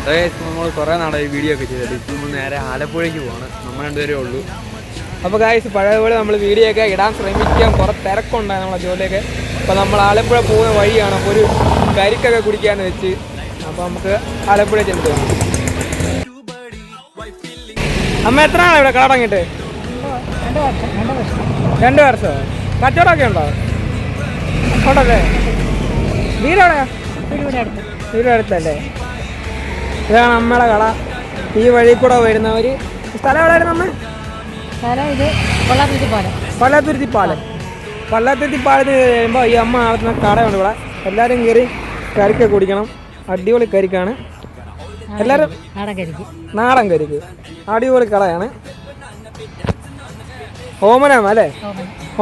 നമ്മൾ കുറേ നാളെ വീഡിയോ ഒക്കെ ചെയ്തിട്ട് ഇപ്പം നമ്മൾ നേരെ ആലപ്പുഴയ്ക്ക് പോവാണ്. നമ്മൾ രണ്ടുപേരേ ഉള്ളൂ. അപ്പോൾ ഗായ്സ് പഴയപോലെ നമ്മൾ വീഡിയോ ഒക്കെ ഇടാൻ ശ്രമിക്കാം. കുറേ തിരക്കുണ്ടായി നമ്മളെ ജോലിയൊക്കെ. അപ്പോൾ നമ്മൾ ആലപ്പുഴ പോകുന്ന വഴിയാണ്. അപ്പോൾ ഒരു കരിക്കൊക്കെ കുടിക്കാമെന്ന് വെച്ച് അപ്പോൾ നമുക്ക് ആലപ്പുഴ ചെന്നിട്ട് പോകാം. അമ്മ എത്ര നാളെ ഇവിടെ കട തുടങ്ങിയിട്ട്? 2 വർഷം. കച്ചവടമൊക്കെ ഉണ്ടോ? ഉണ്ടല്ലേ? വീടെവിടെയാ? വീട് അടുത്തല്ലേ? ഇതാണ് അമ്മയുടെ കട. ഈ വഴി കൂടെ വരുന്നവർ. സ്ഥലം എവിടെയായിരുന്നു അമ്മ? ഇത് പള്ളാത്തുരുത്തി പാലം. പള്ളാത്തുരുത്തി പാലത്ത് കഴിയുമ്പോൾ ഈ അമ്മ നടത്തുന്ന കടയുണ്ട് ഇവിടെ. എല്ലാവരും കയറി കരിക്കൊക്കെ കുടിക്കണം. അടിപൊളി കരിക്കാണ്. എല്ലാവരും നാടൻ കരിക്ക്. അടിപൊളി കടയാണ്. ഓമനാമ അല്ലേ?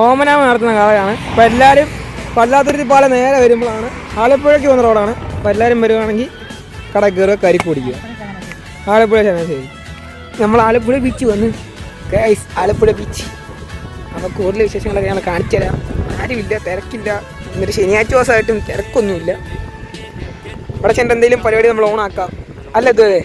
ഓമനാമ നടത്തുന്ന കടയാണ്. അപ്പോൾ എല്ലാവരും പള്ളാത്തുരുത്തി പാലം നേരെ വരുമ്പോഴാണ് ആലപ്പുഴയ്ക്ക് വന്ന റോഡാണ്. അപ്പോൾ എല്ലാവരും വരുവാണെങ്കിൽ കട കയറുക, കരിക്ക് കുടിക്കുക. ആലപ്പുഴ ചങ്ങനാശ്ശേരി. നമ്മൾ ആലപ്പുഴ ബീച്ച് വന്ന് ഗൈസ്, ആലപ്പുഴ ബീച്ച്. അപ്പോൾ കൂടുതൽ വിശേഷങ്ങളൊക്കെ ഞങ്ങൾ കാണിച്ചു തരാം. ആരുമില്ല, തിരക്കില്ല. ഇന്നൊരു ശനിയാഴ്ച ദിവസമായിട്ടും തിരക്കൊന്നുമില്ല. ഇവിടെ ചെന്ന് എന്തെങ്കിലും പരിപാടി നമ്മൾ ഓണാക്കാം അല്ല? ഇതുവരെ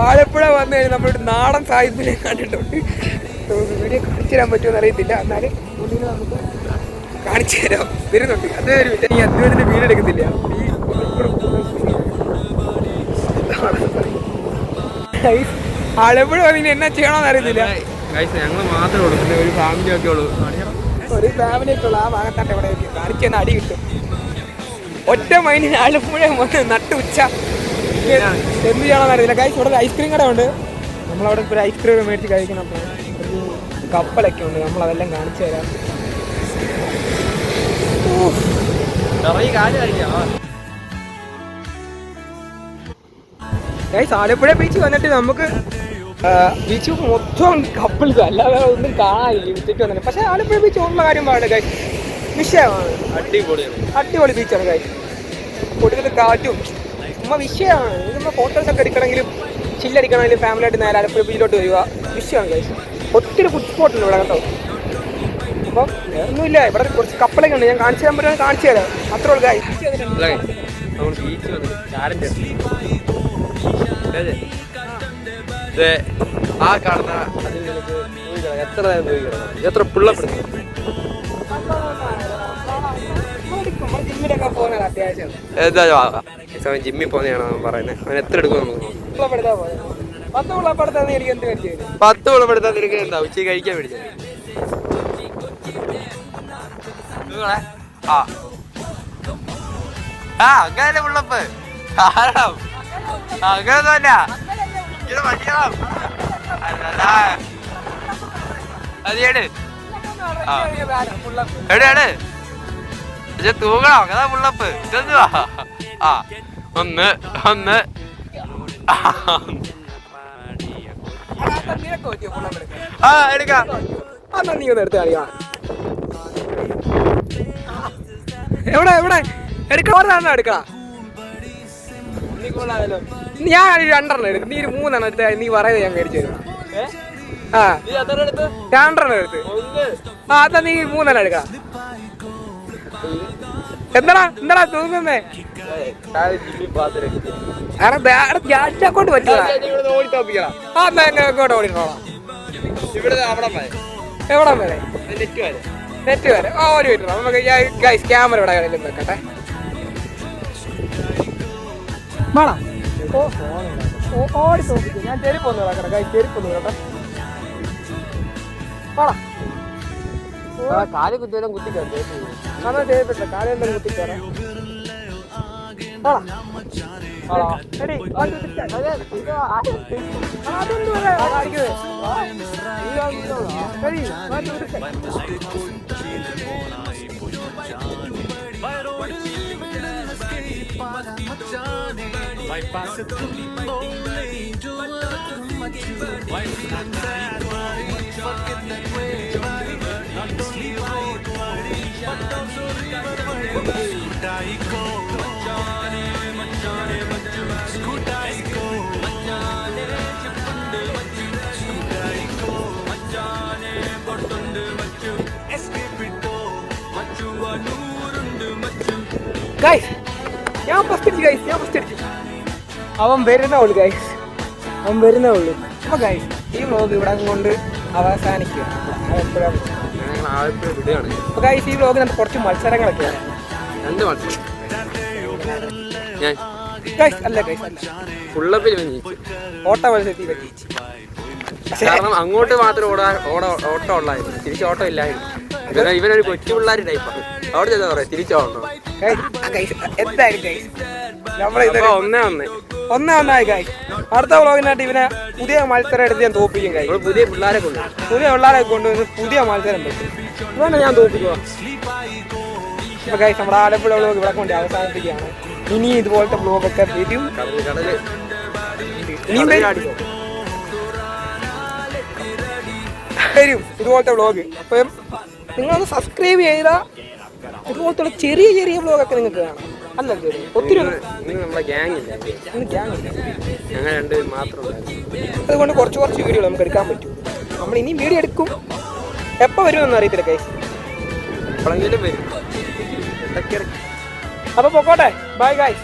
ആലപ്പുഴ വന്നു കഴിഞ്ഞാൽ നമ്മളൊരു നാടൻ സാഹിബിനെ കണ്ടിട്ടുണ്ട്. വീഡിയോ കാണിച്ചു തരാൻ പറ്റുമെന്ന് അറിയത്തില്ല. എന്നാലും നമുക്ക് കാണിച്ചു തരാം. വരുന്നുണ്ട്. അതുവരെ ഈ അദ്ദേഹത്തിൻ്റെ വീഡിയോ എടുക്കത്തില്ല. ആലപ്പുഴ വന്നിട്ട് എന്നാ ചെയ്യണമെന്ന് അറിയത്തില്ല. ഞങ്ങൾ മാത്രമേ ഉള്ളൂ, പിന്നെ ഒരു ഫാമിലി ഒക്കെ ഉള്ളൂ. ഒരു ഫാമിലി ഒക്കെ ഉള്ളൂ. ആ ഭാഗത്താട്ട് ഇവിടെ കാണിച്ചു തന്നെ അടി കിട്ടും. ഒറ്റ മൈൻഡിന് ആലപ്പുഴ വന്ന് നട്ടു ഉച്ച എന്ത് ചെയ്യണമെന്ന് അറിയത്തില്ല. ഗൈസ് ഇവിടെ ഒരു ഐസ്ക്രീം കട ഉണ്ട്. നമ്മളവിടെ ഇപ്പോൾ ഒരു ഐസ്ക്രീം മേടിച്ച് കഴിക്കണം. അപ്പോൾ ഒരു കപ്പലൊക്കെ ഉണ്ട്. നമ്മളതെല്ലാം കാണിച്ചു തരാം. ഗൈസ് ആലപ്പുഴ ബീച്ച് വന്നിട്ട് നമുക്ക് ബീച്ച് മൊത്തം കപ്പിൾസ്, അല്ലാതെ ഒന്നും കാണാനില്ല ഉച്ചയ്ക്ക് വന്നിട്ട്. പക്ഷേ ആലപ്പുഴ ബീച്ച് ഉള്ള കാര്യം പാടില്ല ഗൈസ്, വിഷയമാണ്. അടിപൊളി ബീച്ചാണ് ഗൈസ്. പൊടിക്കുന്ന കാറ്റും നമ്മൾ വിഷയമാണ്. നമ്മൾ ഫോട്ടോസൊക്കെ എടുക്കണമെങ്കിലും ചില്ലടിക്കണമെങ്കിലും ഫാമിലി ആയിട്ട് നേരെ ആലപ്പുഴ ബീച്ചിലോട്ട് വരിക വിഷയമാണ് ഗൈസ്. ഒത്തിരി ഫുഡ് സ്പോട്ടുണ്ട് ഇവിടെ കേട്ടോ. അപ്പം ഒന്നുമില്ല, ഇവിടെ കുറച്ച് കപ്പലൊക്കെ ഉണ്ട്. ഞാൻ കാണിച്ചു തരാൻ പറ്റുമെന്ന് കാണിച്ചു തരാം. അത്രേ ഉള്ളൂ ഗൈസ്. നമ്മൾ ബീച്ച് വന്നിട്ട് ആ കാണുന്ന എത്ര പിള്ളപ്പെടുന്നു. അത്യാവശ്യം ജിമ്മിൽ പോകുന്നതാണ് പറയുന്നത്. അവൻ എത്ര എടുക്കും? 10 പിള്ളപ്പെടുത്താൻ എനിക്ക് എന്ത് കഴിച്ചു? 10 പിള്ളപ്പെടുത്താൻ നിനക്ക് എന്താ ഉച്ചയ്ക്ക് കഴിക്കാൻ മേടിച്ചത്? അങ്ങനെ ഉള്ളപ്പ് അങ്ങനൊന്നുമല്ല. എവിടെയാണ് പക്ഷെ തൂങ്ങണം. അതാ പുള്ളപ്പ്. ഇതൊന്നുവാ. ഒന്ന് എടുക്കാം. നീ ഒന്ന് എടുത്ത് കളിക്കാം. എവിടെ എടുക്കാറുണ്ടോ? എടുക്കാം. ഞാൻ 2 എടുക്കും. നീ 3 എടുത്ത് നീ പറയുന്നത് ഞാൻ മേടിച്ചു തരുവാ. 2 എടുത്ത് അതാ നീ 3 എടുക്കാം. എന്താടാ തൂങ്ങുന്നേ? കൊണ്ട് പറ്റില്ല. എങ്ങോട്ട് ഓടിക്കോളാം. എവിടം വരെ? നെറ്റ് വരെ. ഒരു മിനിറ്റ് നമുക്ക് ക്യാമറ ഇവിടെ വെക്കട്ടെ. ഓടി തോപ്പിക്കും. ഞാൻ ചെരുപ്പൊന്ന് കിടക്കട്ടെ. ചെരുപ്പൊന്ന് കേട്ടോ. കാല് കുത്തിയാലും കുത്തിക്കാം. അതാ ചെയ്തിട്ടില്ല. കാലെല്ലാം കുത്തിക്കോരാ. ഗൈസ് ഞാൻ ഫസ്റ്റ് അടിച്ചു അവൻ വരുന്നേ ഉള്ളൂ ഗൈസ് അപ്പോൾ ഗൈസ് ഈ വ്ളോഗ് ഇവിടെ കൊണ്ട് അവസാനിക്കുക. അപ്പോൾ ഗൈസ് ഈ വ്ളോഗിനകത്ത് കുറച്ച് മത്സരങ്ങളൊക്കെയാണ്. 2 മത്സരം ഗൈസ് അല്ല ഫുള്ളപ്പിൽ ഓട്ട മത്സരത്തിൽ ജയിച്ചു. കാരണം അങ്ങോട്ട് മാത്രം ഓട്ടം ഉള്ളായിരുന്നു, തിരിച്ച് ഓട്ടം ഇല്ലായിരുന്നു. ഇവനൊരു കൊച്ചു പിള്ളേർ ടൈപ്പാണ്. അവിടെ ചെന്നാ പറയാം തിരിച്ചോടണം. എന്തായാലും ഗൈസ് ഒന്നായി ഗൈസ്. അടുത്ത വ്ളോഗിനായിട്ട് ഇവനെ പുതിയ മത്സരം എടുത്ത് ഞാൻ തോപ്പിക്കും ഗൈസ്. പുതിയ പിള്ളേരെ കൊണ്ടുവന്ന് പുതിയ മത്സരം പറ്റും. അതുകൊണ്ട് ഞാൻ തോപ്പിക്കുക. ഇപ്പൊ ഗൈസ് നമ്മുടെ ആലപ്പുഴ വ്ളോഗ് ഇവിടെ കൊണ്ട് അവസാനിപ്പിക്കുകയാണ്. ഇനി ഇതുപോലത്തെ വ്ളോഗൊക്കെ വരും. ഇതുപോലത്തെ വ്ളോഗ്. അപ്പം നിങ്ങളൊന്ന് സബ്സ്ക്രൈബ് ചെയ്താൽ ഇതുപോലത്തെ ചെറിയ വ്ളോഗൊക്കെ നിങ്ങൾക്ക് കാണാം. അല്ല ഒത്തിരി നമ്മളെ ഗ്യാങ് ഇല്ല, ഞങ്ങൾ 2 മാത്രം. അതുകൊണ്ട് കുറച്ച് വീഡിയോ നമുക്ക് എടുക്കാൻ പറ്റും. നമ്മൾ ഇനി വീഡിയോ എടുക്കും. എപ്പോൾ വരുമെന്ന് അറിയത്തില്ല ഗൈസ്. എപ്പോഴെങ്കിലും വരും. അപ്പോൾ പൊക്കോട്ടെ. Bye guys.